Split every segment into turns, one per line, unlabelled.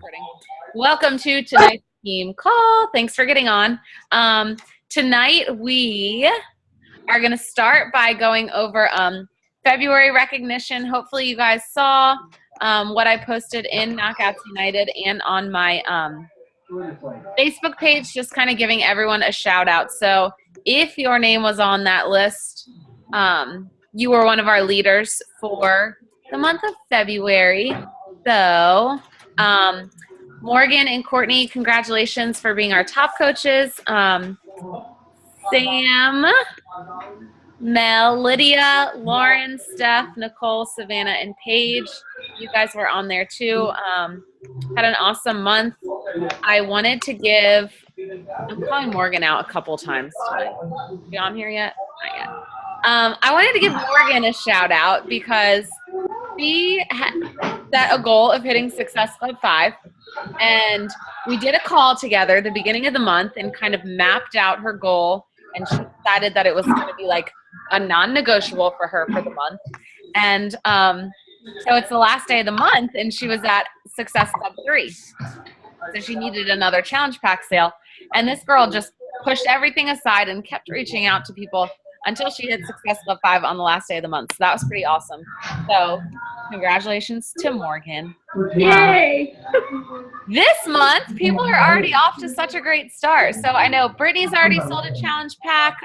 recording. Welcome to tonight's team call. Thanks for getting on. Tonight we are going to start by going over February recognition. Hopefully you guys saw what I posted in Knockouts United and on my Facebook page, just kind of giving everyone a shout out. So if your name was on that list, you were one of our leaders for the month of February. So Morgan and Courtney, congratulations for being our top coaches. Sam, Mel, Lydia, Lauren, Steph, Nicole, Savannah, and Paige. You guys were on there too. Had an awesome month. I wanted to give, I'm calling Morgan out a couple times tonight. You on here yet? Not yet. I wanted to give Morgan a shout out because she set a goal of hitting Success Club 5, and we did a call together at the beginning of the month and kind of mapped out her goal, and she decided that it was going to be like a non-negotiable for her for the month. And so it's the last day of the month, and she was at Success Club 3. So she needed another challenge pack sale. And this girl just pushed everything aside and kept reaching out to people until she hit Success Club 5 on the last day of the month. So that was pretty awesome. So congratulations to Morgan.
Yay!
This month, people are already off to such a great start. So I know Brittany's already sold a challenge pack.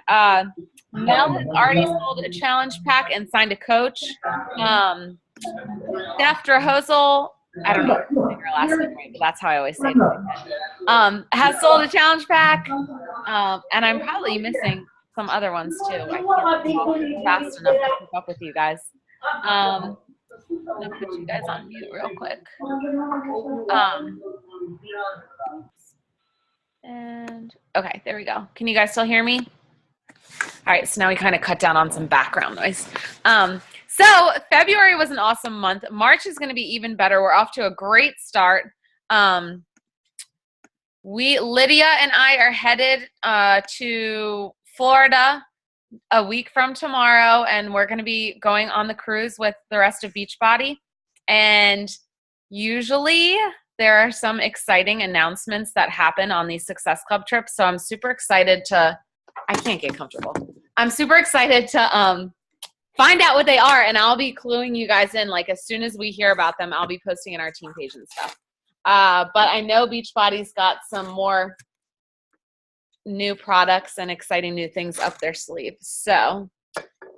Mel has already sold a challenge pack and signed a coach. Steph Drahosel, I don't know if I'm saying her last name right, but that's how I always say it. Has sold a challenge pack. And I'm probably missing some other ones too. I can't talk fast enough to keep up with you guys. I'm gonna put you guys on mute real quick. And okay, there we go. Can you guys still hear me? All right, so now we kind of cut down on some background noise. So February was an awesome month. March is going to be even better. We're off to a great start. Lydia and I are headed to Florida a week from tomorrow, and we're going to be going on the cruise with the rest of Beachbody. And usually there are some exciting announcements that happen on these Success Club trips. So I'm super excited to, I can't get comfortable. I'm super excited to find out what they are, and I'll be cluing you guys in. Like as soon as we hear about them, I'll be posting in our team page and stuff. But I know Beachbody's got some more new products and exciting new things up their sleeve. So,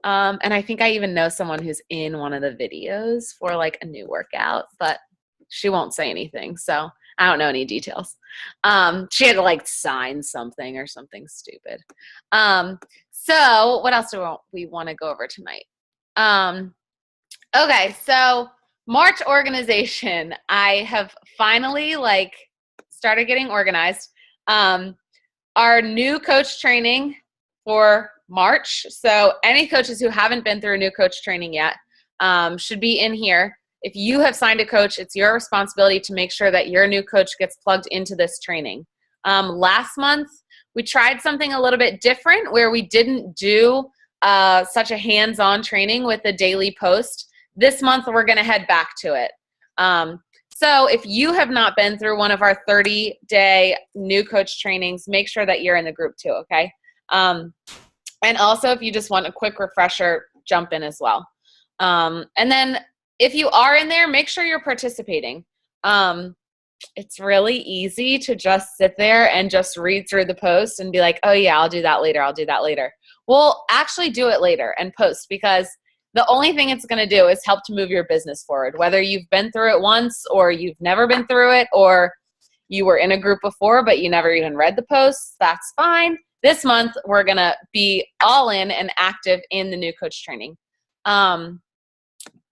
and I think I even know someone who's in one of the videos for like a new workout, but she won't say anything. So I don't know any details. She had to like sign something or something stupid. So what else do we want to go over tonight? Okay. So March organization, I have finally like started getting organized. Our new coach training for March. So any coaches who haven't been through a new coach training yet should be in here. If you have signed a coach, it's your responsibility to make sure that your new coach gets plugged into this training. Last month, we tried something a little bit different where we didn't do such a hands-on training with the daily post. This month, we're going to head back to it. So if you have not been through one of our 30-day new coach trainings, make sure that you're in the group too, okay? And also, if you just want a quick refresher, jump in as well. And then if you are in there, make sure you're participating. It's really easy to just sit there and just read through the post and be like, oh yeah, I'll do that later. I'll do that later. Well, actually do it later and post, because the only thing it's going to do is help to move your business forward. Whether you've been through it once or you've never been through it, or you were in a group before but you never even read the posts, that's fine. This month, we're going to be all in and active in the new coach training.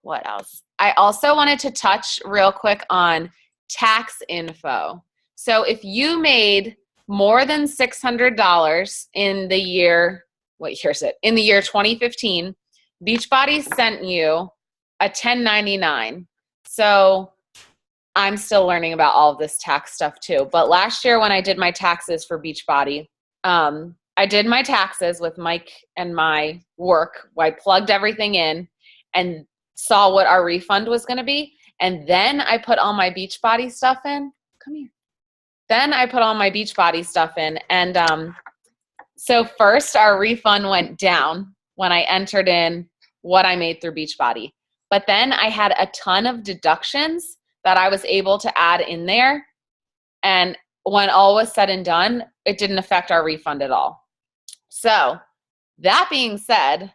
What else? I also wanted to touch real quick on tax info. So if you made more than $600 in the year, what year is it? In the year 2015, Beachbody sent you a 1099. So I'm still learning about all of this tax stuff too. But last year when I did my taxes for Beachbody, I did my taxes with Mike and my work. I plugged everything in and saw what our refund was going to be. And then I put all my Beachbody stuff in. come here. Then I put all my Beachbody stuff in. And so first our refund went down when I entered in what I made through Beachbody. But then I had a ton of deductions that I was able to add in there. And when all was said and done, it didn't affect our refund at all. So that being said,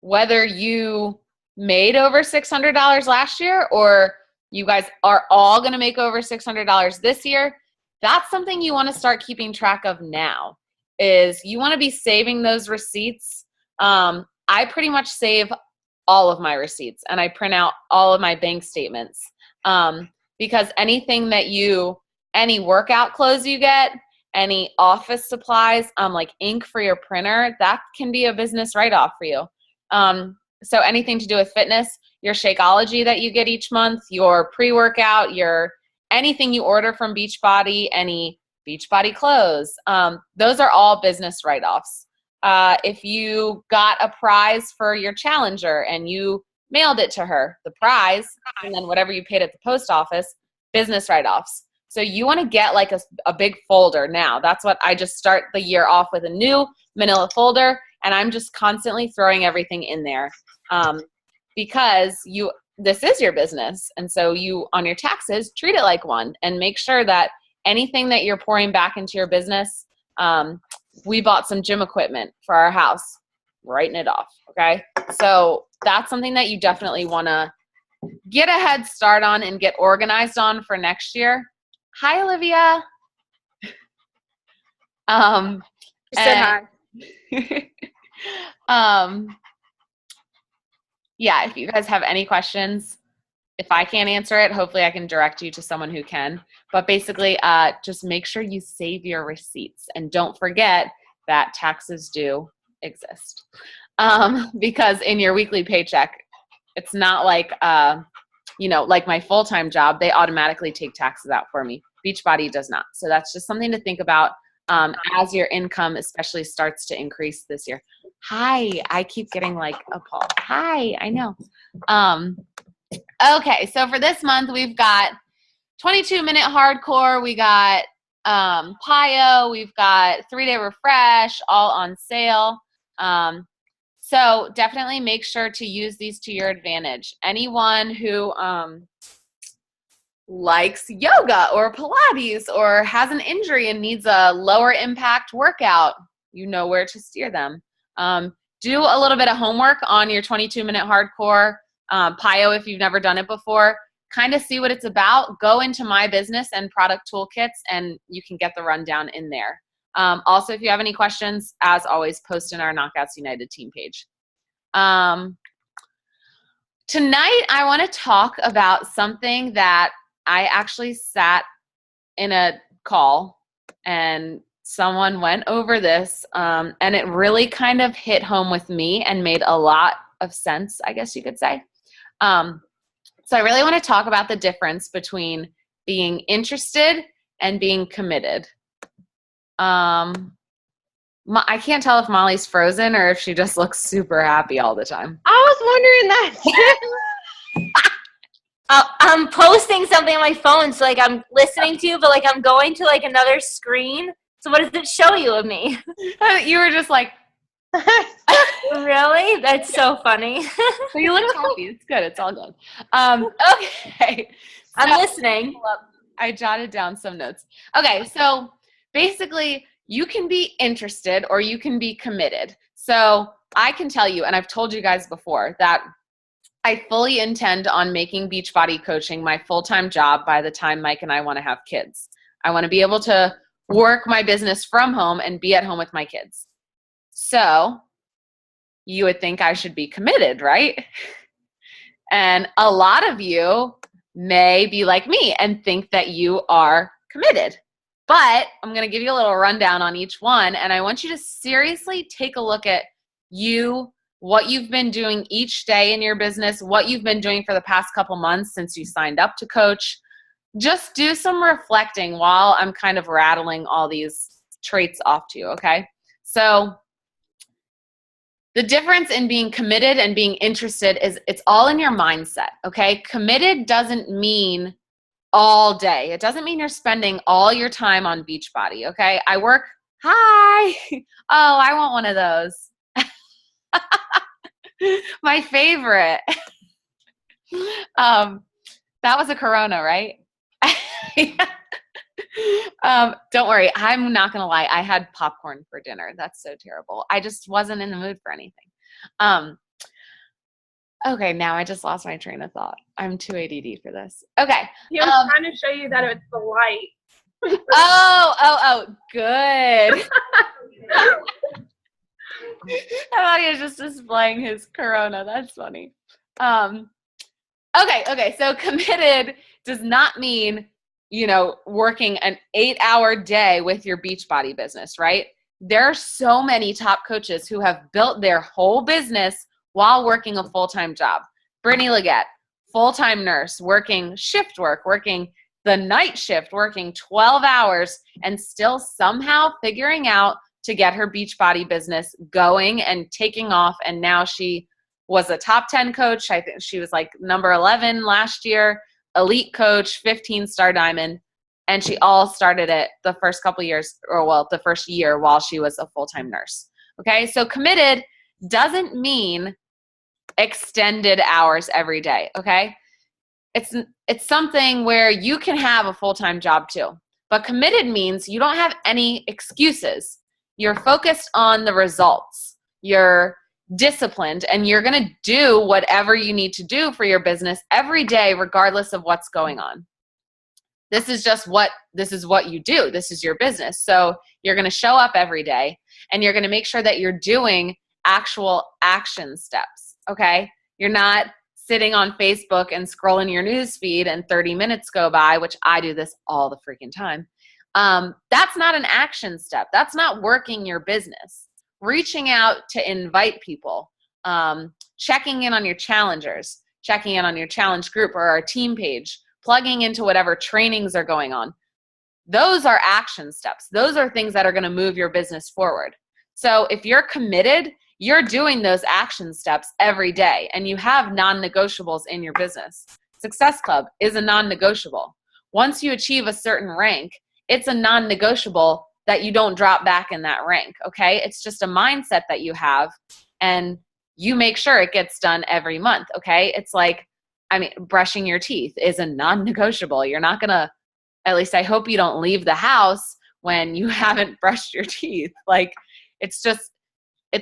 whether you made over $600 last year or you guys are all going to make over $600 this year, that's something you want to start keeping track of now, is you want to be saving those receipts. I pretty much save all of my receipts and I print out all of my bank statements, because anything that any workout clothes you get, any office supplies, like ink for your printer, that can be a business write-off for you. So anything to do with fitness, your Shakeology that you get each month, your pre-workout, anything you order from Beachbody, any Beachbody clothes, those are all business write-offs. If you got a prize for your Challenger and you mailed it to her, the prize, and then whatever you paid at the post office, business write-offs. So you want to get like a big folder now. That's what I just start the year off with, a new manila folder, and I'm just constantly throwing everything in there, because this is your business. And so you, on your taxes, treat it like one and make sure that anything that you're pouring back into your business, we bought some gym equipment for our house, writing it off. Okay. So that's something that you definitely want to get a head start on and get organized on for next year. Hi, Olivia.
Said
hi. Yeah, if you guys have any questions, if I can't answer it, hopefully I can direct you to someone who can. But basically, just make sure you save your receipts and don't forget that taxes do exist. Because in your weekly paycheck, it's not like, like my full-time job, they automatically take taxes out for me. Beachbody does not. So that's just something to think about as your income especially starts to increase this year. Hi, I keep getting like a call. Hi, I know. Okay, so for this month, we've got 22-minute hardcore. We got PiYo. We've got 3-day refresh, all on sale. So definitely make sure to use these to your advantage. Anyone who likes yoga or Pilates or has an injury and needs a lower impact workout, you know where to steer them. Do a little bit of homework on your 22-minute hardcore. PiYo, if you've never done it before, kind of see what it's about. Go into My Business and product toolkits and you can get the rundown in there. Also, if you have any questions, as always, post in our Knockouts United team page. Tonight, I want to talk about something that I actually sat in a call and someone went over this, and it really kind of hit home with me and made a lot of sense, I guess you could say. So I really want to talk about the difference between being interested and being committed. I can't tell if Molly's frozen or if she just looks super happy all the time.
I was wondering that. I'm posting something on my phone, so like I'm listening to you, but like I'm going to like another screen. So what does it show you of me?
You were just like,
really? That's so funny.
So you look happy. It's good. It's all good. Okay.
I'm listening.
I jotted down some notes. Okay. So basically you can be interested or you can be committed. So I can tell you, and I've told you guys before, that I fully intend on making Beachbody coaching my full-time job by the time Mike and I want to have kids. I want to be able to work my business from home and be at home with my kids. So you would think I should be committed, right? And a lot of you may be like me and think that you are committed. But I'm going to give you a little rundown on each one. And I want you to seriously take a look at what you've been doing each day in your business, what you've been doing for the past couple months since you signed up to coach. Just do some reflecting while I'm kind of rattling all these traits off to you, okay? So the difference in being committed and being interested is it's all in your mindset, okay? Committed doesn't mean all day. It doesn't mean you're spending all your time on Beachbody, okay? I work, hi. Oh, I want one of those. My favorite. That was a Corona, right? Don't worry. I'm not going to lie. I had popcorn for dinner. That's so terrible. I just wasn't in the mood for anything. Okay, now I just lost my train of thought. I'm too ADD for this. Okay.
He was trying to show you that it's the light.
Oh, good. I thought he was just displaying his Corona. That's funny. Okay. So committed does not mean, working an 8-hour day with your Beachbody business, right? There are so many top coaches who have built their whole business while working a full-time job. Brittany Leggett, full-time nurse, working shift work, working the night shift, working 12 hours, and still somehow figuring out to get her Beachbody business going and taking off. And now she was a top 10 coach. I think she was like number 11 last year, elite coach, 15-star diamond. And she all started it the first couple years, the first year while she was a full-time nurse. Okay, so committed doesn't mean extended hours every day, okay? It's something where you can have a full-time job too. But committed means you don't have any excuses. You're focused on the results. You're disciplined, and you're going to do whatever you need to do for your business every day, regardless of what's going on. This is what you do. This is your business. So you're going to show up every day, and you're going to make sure that you're doing actual action steps. Okay. You're not sitting on Facebook and scrolling your news feed and 30 minutes go by, which I do this all the freaking time. That's not an action step. That's not working your business. Reaching out to invite people, checking in on your challengers, checking in on your challenge group or our team page, plugging into whatever trainings are going on. Those are action steps. Those are things that are going to move your business forward. So if you're committed, you're doing those action steps every day, and you have non-negotiables in your business. Success Club is a non-negotiable. Once you achieve a certain rank, it's a non-negotiable that you don't drop back in that rank, okay? It's just a mindset that you have, and you make sure it gets done every month, okay? It's like, brushing your teeth is a non-negotiable. You're not going to, at least I hope you don't leave the house when you haven't brushed your teeth. Like, it's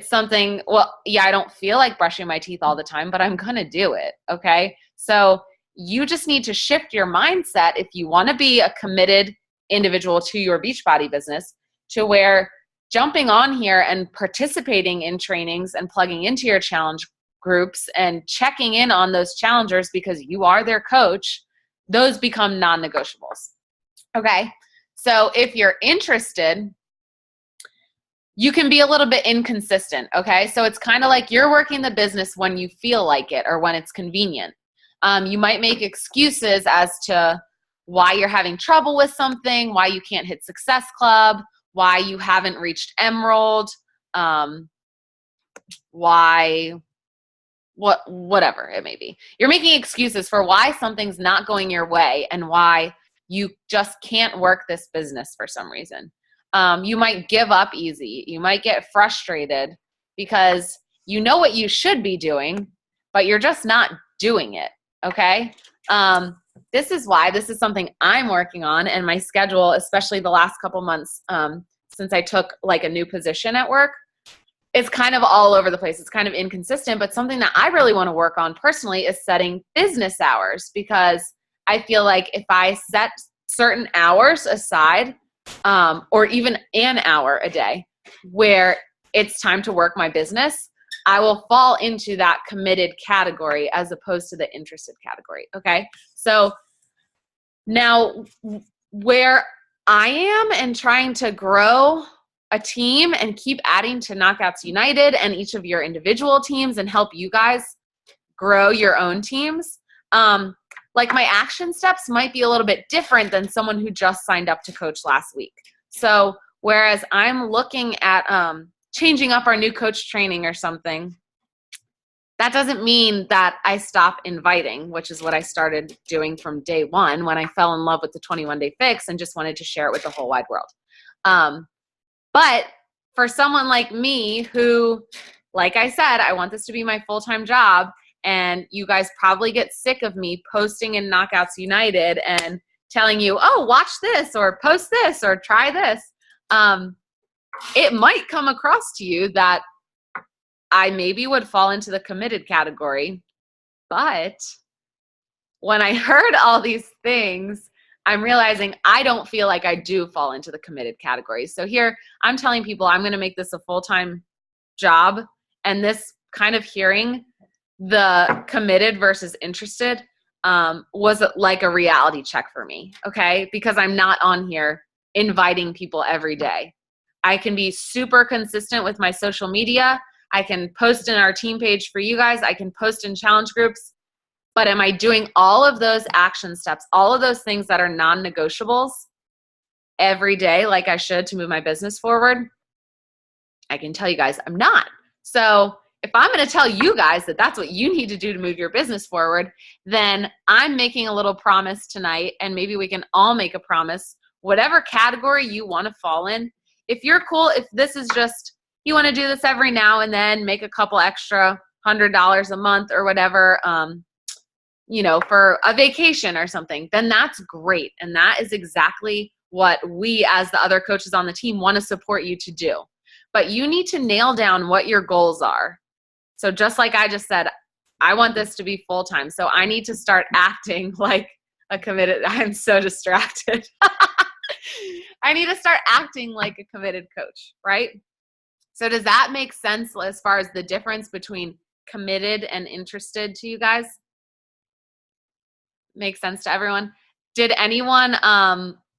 something, I don't feel like brushing my teeth all the time, but I'm going to do it, okay? So you just need to shift your mindset if you want to be a committed individual to your Beachbody business, to where jumping on here and participating in trainings and plugging into your challenge groups and checking in on those challengers because you are their coach, those become non-negotiables. Okay, so if you're interested, you can be a little bit inconsistent, okay? So it's kind of like you're working the business when you feel like it or when it's convenient. You might make excuses as to why you're having trouble with something, why you can't hit Success Club, why you haven't reached Emerald, whatever it may be. You're making excuses for why something's not going your way and why you just can't work this business for some reason. You might give up easy. You might get frustrated because you know what you should be doing, but you're just not doing it, okay? This is why this is something I'm working on, and my schedule, especially the last couple months since I took like a new position at work, it's kind of all over the place. It's kind of inconsistent, but something that I really want to work on personally is setting business hours, because I feel like if I set certain hours aside, or even an hour a day where it's time to work my business, I will fall into that committed category as opposed to the interested category. Okay. So now where I am and trying to grow a team and keep adding to Knockouts United and each of your individual teams and help you guys grow your own teams, like my action steps might be a little bit different than someone who just signed up to coach last week. So whereas I'm looking at changing up our new coach training or something, That doesn't mean that I stop inviting, which is what I started doing from day one when I fell in love with the 21-day fix and just wanted to share it with the whole wide world. But for someone like me who, like I said, I want this to be my full-time job, and you guys probably get sick of me posting in Knockouts United and telling you, oh, watch this or post this or try this. It might come across to you that I maybe would fall into the committed category, but when I heard all these things, I'm realizing I don't feel like I do fall into the committed category. So here I'm telling people I'm going to make this a full-time job, and this kind of hearing the committed versus interested was like a reality check for me, okay? Because I'm not on here inviting people every day. I can be super consistent with my social media. I can post in our team page for you guys. I can post in challenge groups. But am I doing all of those action steps, all of those things that are non-negotiables every day like I should to move my business forward? I can tell you guys I'm not. So if I'm going to tell you guys that that's what you need to do to move your business forward, then I'm making a little promise tonight, and maybe we can all make a promise, whatever category you want to fall in. If you're cool, if this is just, you want to do this every now and then, make a couple extra $100 a month or whatever, for a vacation or something, then that's great. And that is exactly what we as the other coaches on the team want to support you to do. But you need to nail down what your goals are. So just like I just said, I want this to be full-time. So I need to start acting like a committed, I'm so distracted. I need to start acting like a committed coach, right? So does that make sense as far as the difference between committed and interested to you guys? Make sense to everyone? Did anyone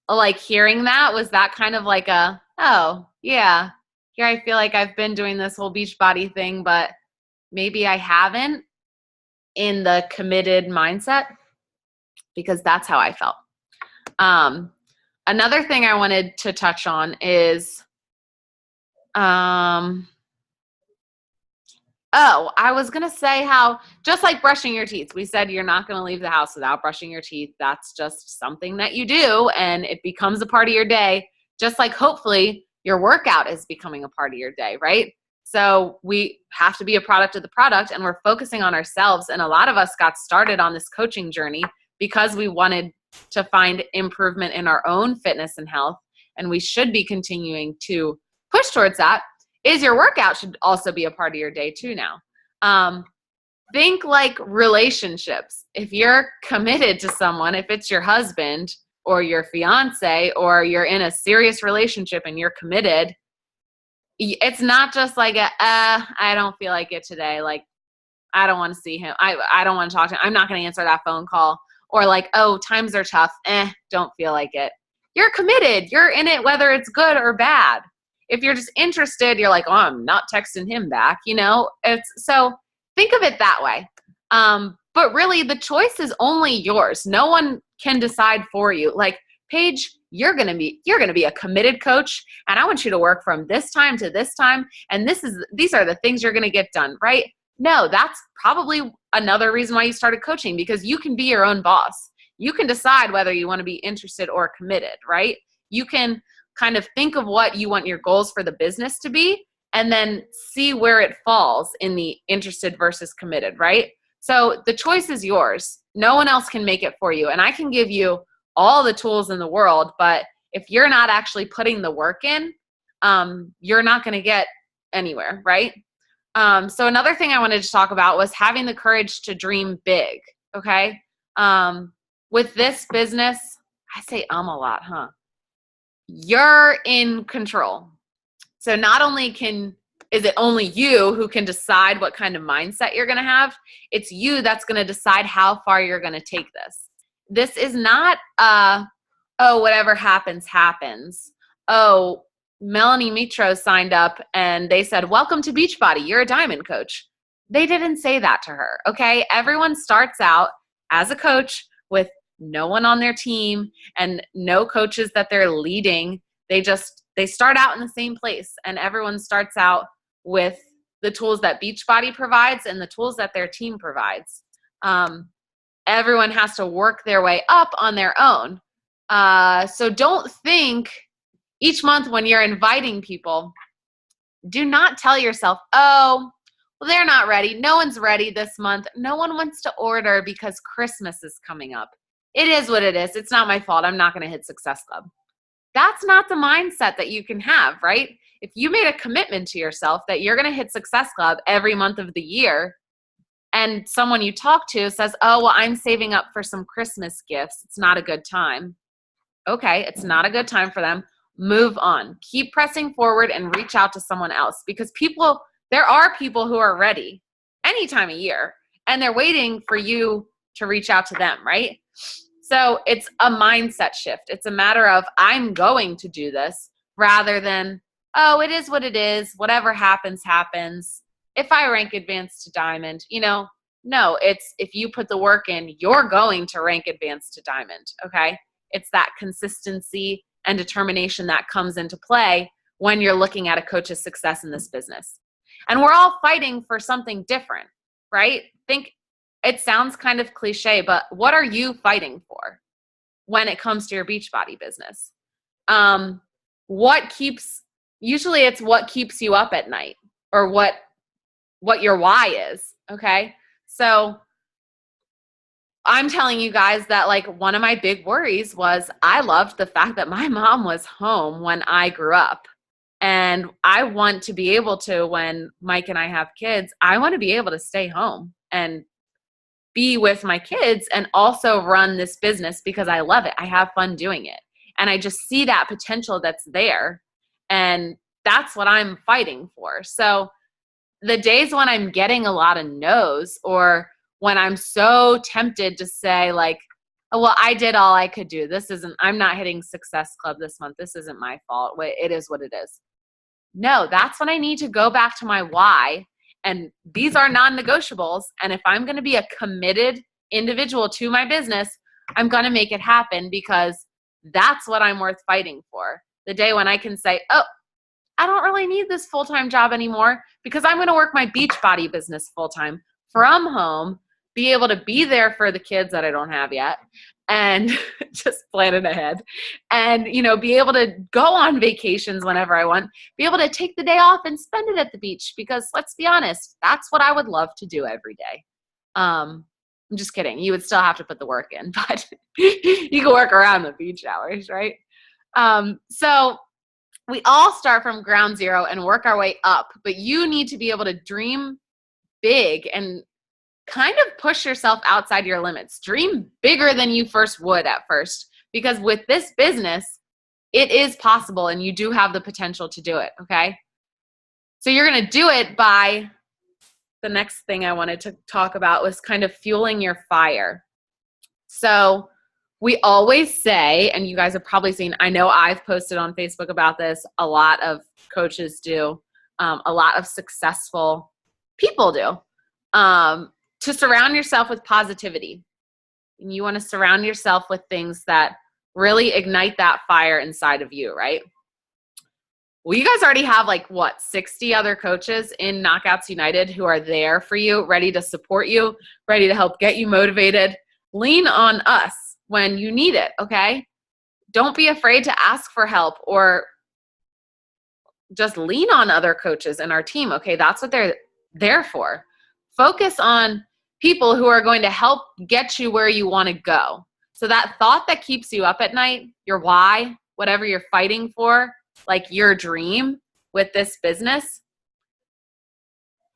like hearing that? Was that kind of like a, oh yeah, here I feel like I've been doing this whole Beachbody thing, but maybe I haven't in the committed mindset? Because that's how I felt. Another thing I wanted to touch on is I was going to say how, just like brushing your teeth, we said you're not going to leave the house without brushing your teeth. That's just something that you do, and it becomes a part of your day, just like hopefully your workout is becoming a part of your day, right? So we have to be a product of the product, and we're focusing on ourselves. And a lot of us got started on this coaching journey because we wanted to find improvement in our own fitness and health, and we should be continuing to push towards that. Is your workout should also be a part of your day too now. Think like relationships. If you're committed to someone, if it's your husband or your fiance, or you're in a serious relationship and you're committed, it's not just like I don't feel like it today. Like, I don't want to see him. I don't want to talk to him. I'm not going to answer that phone call. Or like, oh, times are tough. Don't feel like it. You're committed. You're in it whether it's good or bad. If you're just interested, you're like, oh, I'm not texting him back. So think of it that way. But really, the choice is only yours. No one can decide for you. Like, Paige, you're gonna be a committed coach, and I want you to work from this time to this time, and these are the things you're gonna get done, right? No, that's probably another reason why you started coaching, because you can be your own boss. You can decide whether you want to be interested or committed, right? You can kind of think of what you want your goals for the business to be, and then see where it falls in the interested versus committed, right? So the choice is yours. No one else can make it for you. And I can give you all the tools in the world, but if you're not actually putting the work in, you're not going to get anywhere, right? So another thing I wanted to talk about was having the courage to dream big, okay? With this business, I say a lot, huh? You're in control. So not only is it only you who can decide what kind of mindset you're going to have, it's you that's going to decide how far you're going to take this. This is not, whatever happens, happens. Oh, Melanie Mitro signed up and they said, welcome to Beachbody, you're a diamond coach. They didn't say that to her, okay? Everyone starts out as a coach with no one on their team and no coaches that they're leading. They start out in the same place, and everyone starts out with the tools that Beachbody provides and the tools that their team provides. Everyone has to work their way up on their own. So don't think each month when you're inviting people, do not tell yourself, oh, well, they're not ready. No one's ready this month. No one wants to order because Christmas is coming up. It is what it is. It's not my fault. I'm not going to hit Success Club. That's not the mindset that you can have, right? If you made a commitment to yourself that you're going to hit Success Club every month of the year, and someone you talk to says, oh, well, I'm saving up for some Christmas gifts. It's not a good time. Okay, it's not a good time for them. Move on. Keep pressing forward and reach out to someone else, because there are people who are ready any time of year, and they're waiting for you to reach out to them, right? So it's a mindset shift. It's a matter of, I'm going to do this, rather than, oh, it is what it is. Whatever happens, happens. If I rank advanced to diamond, no, it's if you put the work in, you're going to rank advanced to diamond, okay? It's that consistency and determination that comes into play when you're looking at a coach's success in this business. And we're all fighting for something different, right? It sounds kind of cliche, but what are you fighting for when it comes to your Beachbody business? Usually it's what keeps you up at night, or what your why is, okay? So I'm telling you guys that, like, one of my big worries was I loved the fact that my mom was home when I grew up. And I want to be able to, when Mike and I have kids, I want to be able to stay home and be with my kids and also run this business because I love it. I have fun doing it. And I just see that potential that's there. And that's what I'm fighting for. So the days when I'm getting a lot of no's, or when I'm so tempted to say, like, oh, well, I did all I could do. I'm not hitting Success Club this month. This isn't my fault. It is what it is. No, that's when I need to go back to my why. And these are non-negotiables. And if I'm going to be a committed individual to my business, I'm going to make it happen, because that's what I'm worth fighting for. The day when I can say, oh, I don't really need this full-time job anymore, because I'm going to work my Beachbody business full-time from home, be able to be there for the kids that I don't have yet, and just planning ahead, and, be able to go on vacations whenever I want, be able to take the day off and spend it at the beach, because let's be honest, that's what I would love to do every day. I'm just kidding. You would still have to put the work in, but you can work around the beach hours, right? So we all start from ground zero and work our way up, but you need to be able to dream big and kind of push yourself outside your limits. Dream bigger than you first would at first, because with this business, it is possible and you do have the potential to do it, okay? So you're going to do it by, the next thing I wanted to talk about was kind of fueling your fire. So we always say, and you guys have probably seen, I know I've posted on Facebook about this, a lot of coaches do, a lot of successful people do, to surround yourself with positivity. And you want to surround yourself with things that really ignite that fire inside of you, right? Well, you guys already have 60 other coaches in Knockouts United who are there for you, ready to support you, ready to help get you motivated. Lean on us when you need it, okay? Don't be afraid to ask for help, or just lean on other coaches in our team, okay? That's what they're there for. Focus on people who are going to help get you where you want to go. So that thought that keeps you up at night, your why, whatever you're fighting for, like your dream with this business,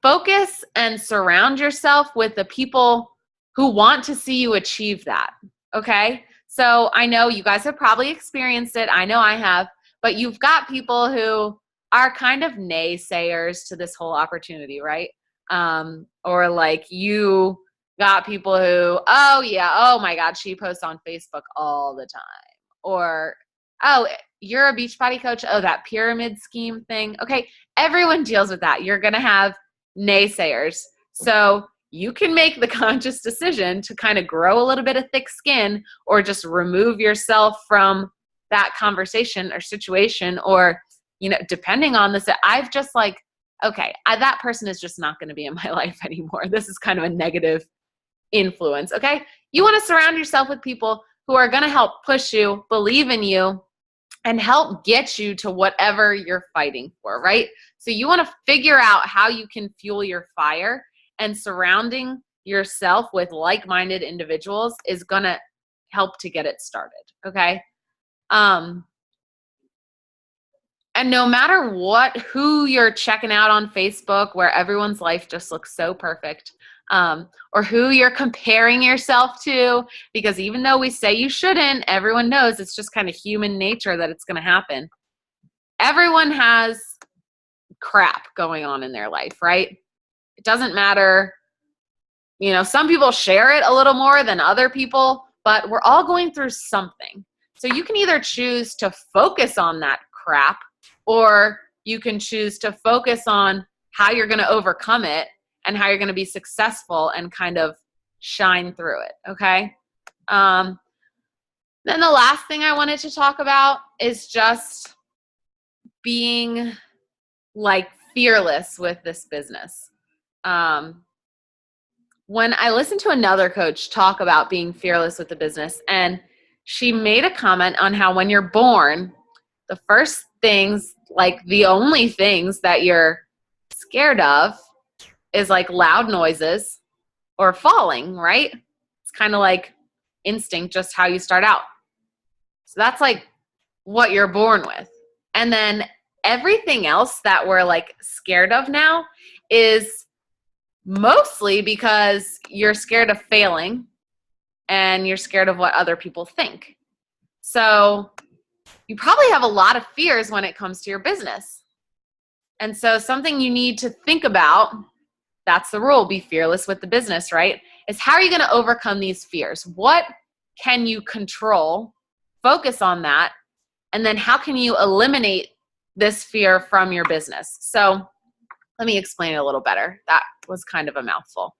focus and surround yourself with the people who want to see you achieve that, okay? So I know you guys have probably experienced it. I know I have, but you've got people who are kind of naysayers to this whole opportunity, right? Or you got people who, oh yeah, oh my God, she posts on Facebook all the time. Or, oh, you're a Beachbody coach. Oh, that pyramid scheme thing. Okay, everyone deals with that. You're going to have naysayers. So you can make the conscious decision to kind of grow a little bit of thick skin, or just remove yourself from that conversation or situation, or, depending on this, I've okay, that person is just not going to be in my life anymore. This is kind of a negative influence, okay? You want to surround yourself with people who are going to help push you, believe in you, and help get you to whatever you're fighting for, right? So you want to figure out how you can fuel your fire, and surrounding yourself with like-minded individuals is going to help to get it started, okay? And no matter who you're checking out on Facebook, where everyone's life just looks so perfect, or who you're comparing yourself to, because even though we say you shouldn't, everyone knows it's just kind of human nature that it's going to happen. Everyone has crap going on in their life, right? It doesn't matter. You know, some people share it a little more than other people, but we're all going through something. So you can either choose to focus on that crap, or you can choose to focus on how you're going to overcome it and how you're going to be successful and kind of shine through it, okay? Then the last thing I wanted to talk about is just being like fearless with this business. When I listened to another coach talk about being fearless with the business, and she made a comment on how when you're born, the first things, like the only things that you're scared of is like loud noises or falling, right? It's kind of like instinct, just how you start out. So that's like what you're born with. And then everything else that we're like scared of now is mostly because you're scared of failing and you're scared of what other people think. So you probably have a lot of fears when it comes to your business. And so something you need to think about, that's the rule, be fearless with the business, right? Is how are you going to overcome these fears? What can you control? Focus on that. And then how can you eliminate this fear from your business? So let me explain it a little better. That was kind of a mouthful.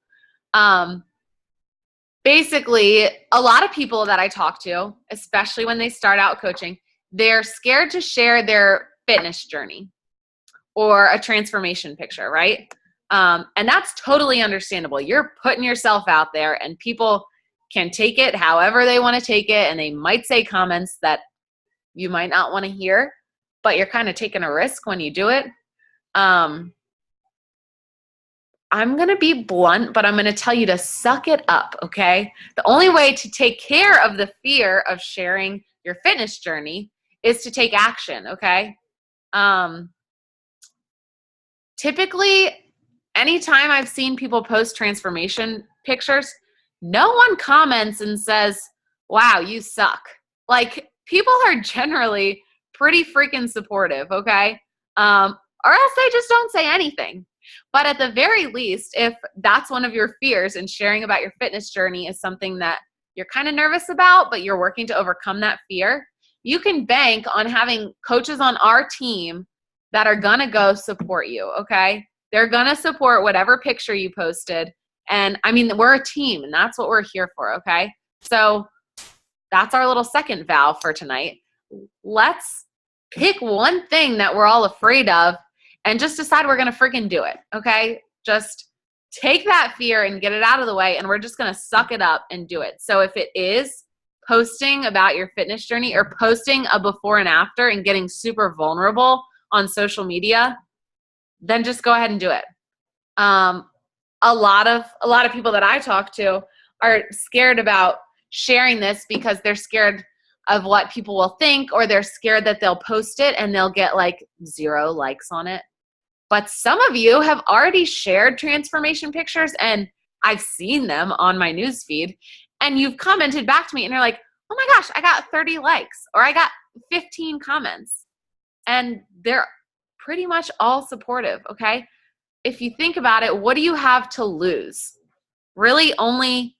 Basically, a lot of people that I talk to, especially when they start out coaching, they're scared to share their fitness journey or a transformation picture, right? And that's totally understandable. You're putting yourself out there, and people can take it however they want to take it, and they might say comments that you might not want to hear, but you're kind of taking a risk when you do it. I'm going to be blunt, but I'm going to tell you to suck it up, okay? The only way to take care of the fear of sharing your fitness journey is to take action, okay? Typically, anytime I've seen people post transformation pictures, no one comments and says, wow, you suck. Like, people are generally pretty freaking supportive, okay? Or else they just don't say anything. But at the very least, if that's one of your fears and sharing about your fitness journey is something that you're kind of nervous about, but you're working to overcome that fear, you can bank on having coaches on our team that are going to go support you, okay? They're going to support whatever picture you posted. And I mean, we're a team, and that's what we're here for, okay? So that's our little second vow for tonight. Let's pick one thing that we're all afraid of and just decide we're going to freaking do it, okay? Just take that fear and get it out of the way, and we're just going to suck it up and do it. So if it is posting about your fitness journey or posting a before and after and getting super vulnerable on social media, then just go ahead and do it. A lot of people that I talk to are scared about sharing this because they're scared of what people will think, or they're scared that they'll post it and they'll get like 0 likes on it. But some of you have already shared transformation pictures, and I've seen them on my newsfeed, and you've commented back to me and you're like, oh my gosh, I got 30 likes, or I got 15 comments. And they're pretty much all supportive, okay? If you think about it, what do you have to lose? Really, only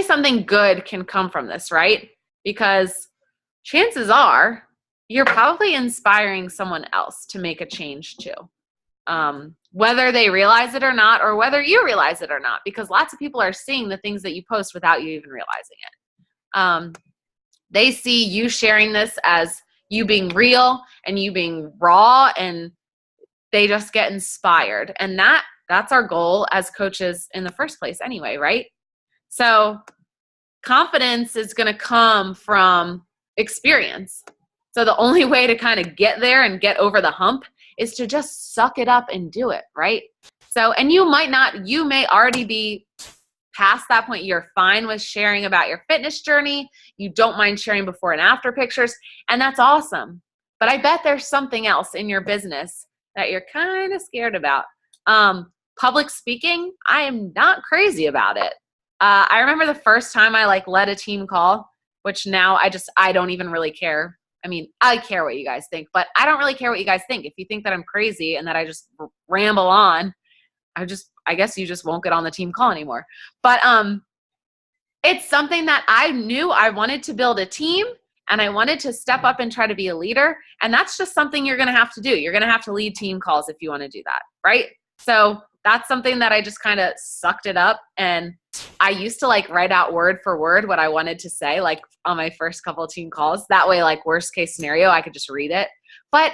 something good can come from this, right? Because chances are you're probably inspiring someone else to make a change too. Whether they realize it or not, or whether you realize it or not, because lots of people are seeing the things that you post without you even realizing it. They see you sharing this as you being real and you being raw and they just get inspired. And that's our goal as coaches in the first place anyway, right? So confidence is going to come from experience. So the only way to kind of get there and get over the hump is to just suck it up and do it, right? So, and you may already be past that point. You're fine with sharing about your fitness journey. You don't mind sharing before and after pictures, and that's awesome. But I bet there's something else in your business that you're kind of scared about. Public speaking, I am not crazy about it. I remember the first time I led a team call, which now I don't even really care. I mean, I care what you guys think, but I don't really care what you guys think. If you think that I'm crazy and that I just ramble on, I guess you just won't get on the team call anymore. But it's something that I knew I wanted to build a team, and I wanted to step up and try to be a leader. And that's just something you're going to have to do. You're going to have to lead team calls if you want to do that, right? So that's something that I just kind of sucked it up. And I used to write out word for word what I wanted to say, on my first couple of team calls. That way, worst case scenario, I could just read it. But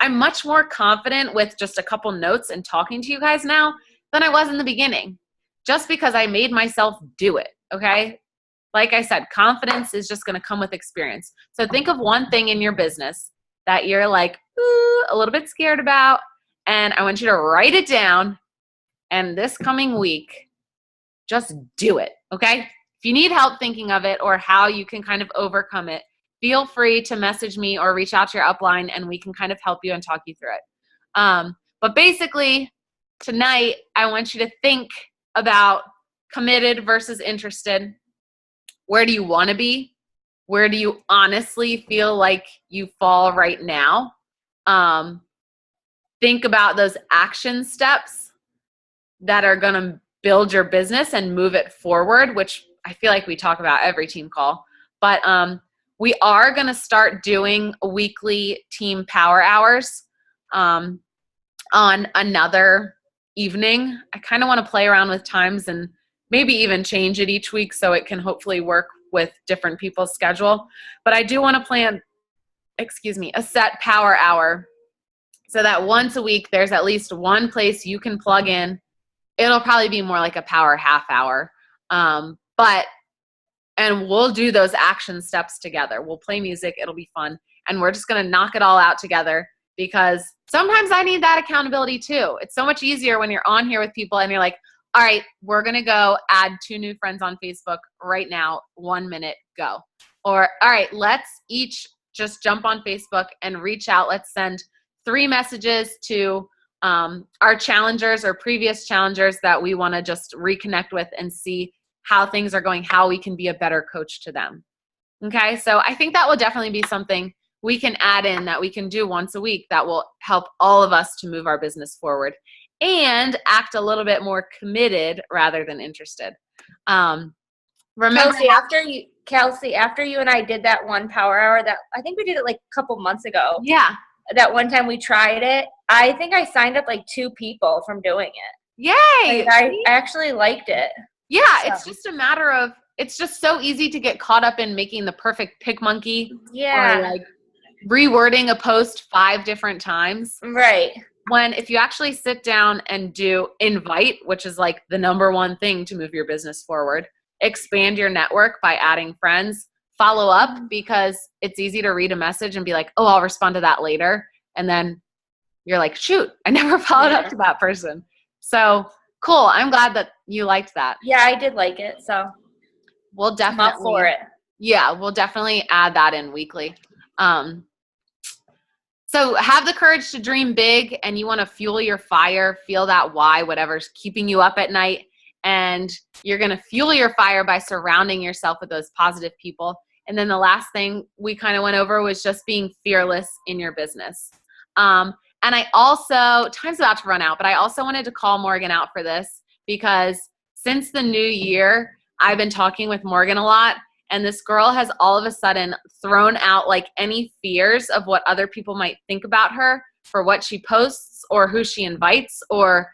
I'm much more confident with just a couple notes and talking to you guys now than I was in the beginning, just because I made myself do it. Okay. Like I said, confidence is just going to come with experience. So think of one thing in your business that you're a little bit scared about, and I want you to write it down, and this coming week, just do it, okay? If you need help thinking of it or how you can kind of overcome it, feel free to message me or reach out to your upline, and we can kind of help you and talk you through it. But basically, tonight, I want you to think about committed versus interested. Where do you want to be? Where do you honestly feel like you fall right now? Think about those action steps that are going to build your business and move it forward, which I feel like we talk about every team call. But we are going to start doing weekly team power hours on another evening. I kind of want to play around with times and maybe even change it each week so it can hopefully work with different people's schedule. But I do want to plan, a set power hour so that once a week there's at least one place you can plug in. It'll probably be more like a power half hour. And we'll do those action steps together. We'll play music. It'll be fun. And we're just going to knock it all out together, because sometimes I need that accountability too. It's so much easier when you're on here with people and you're like, all right, we're going to go add 2 new friends on Facebook right now. 1 minute, go. Or, all right, let's each just jump on Facebook and reach out. Let's send 3 messages to our challengers or previous challengers that we want to just reconnect with and see how things are going, how we can be a better coach to them. Okay, so I think that will definitely be something we can add in that we can do once a week that will help all of us to move our business forward and act a little bit more committed rather than interested. Remember,
Kelsey, after you and I did that one power hour, that I think we did it a couple months ago.
Yeah.
That one time we tried it, I think I signed up 2 people from doing it.
Yay!
I actually liked it.
Yeah,
so.
It's just a matter of, it's just so easy to get caught up in making the perfect pick monkey.
Yeah.
Or rewording a post 5 different times.
Right.
When if you actually sit down and do invite, which is the number one thing to move your business forward, expand your network by adding friends, follow up, because it's easy to read a message and be like, oh, I'll respond to that later. And then you're like, shoot, I never followed up to that person. So cool. I'm glad that you liked that.
Yeah, I did like it. So
we'll definitely
I'm up for it.
Yeah, we'll definitely add that in weekly. So have the courage to dream big, and you want to fuel your fire, feel that why, whatever's keeping you up at night. And you're going to fuel your fire by surrounding yourself with those positive people. And then the last thing we kind of went over was just being fearless in your business. And I also, time's about to run out, but I also wanted to call Morgan out for this, because since the new year, I've been talking with Morgan a lot. And this girl has all of a sudden thrown out any fears of what other people might think about her for what she posts or who she invites, or,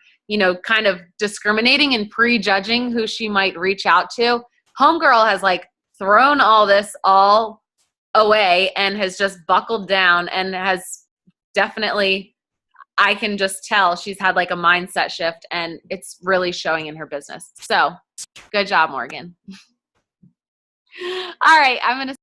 kind of discriminating and prejudging who she might reach out to. Homegirl has thrown all this all away and has just buckled down and has definitely, I can just tell she's had like a mindset shift, and it's really showing in her business. So good job, Morgan. All right, I'm going to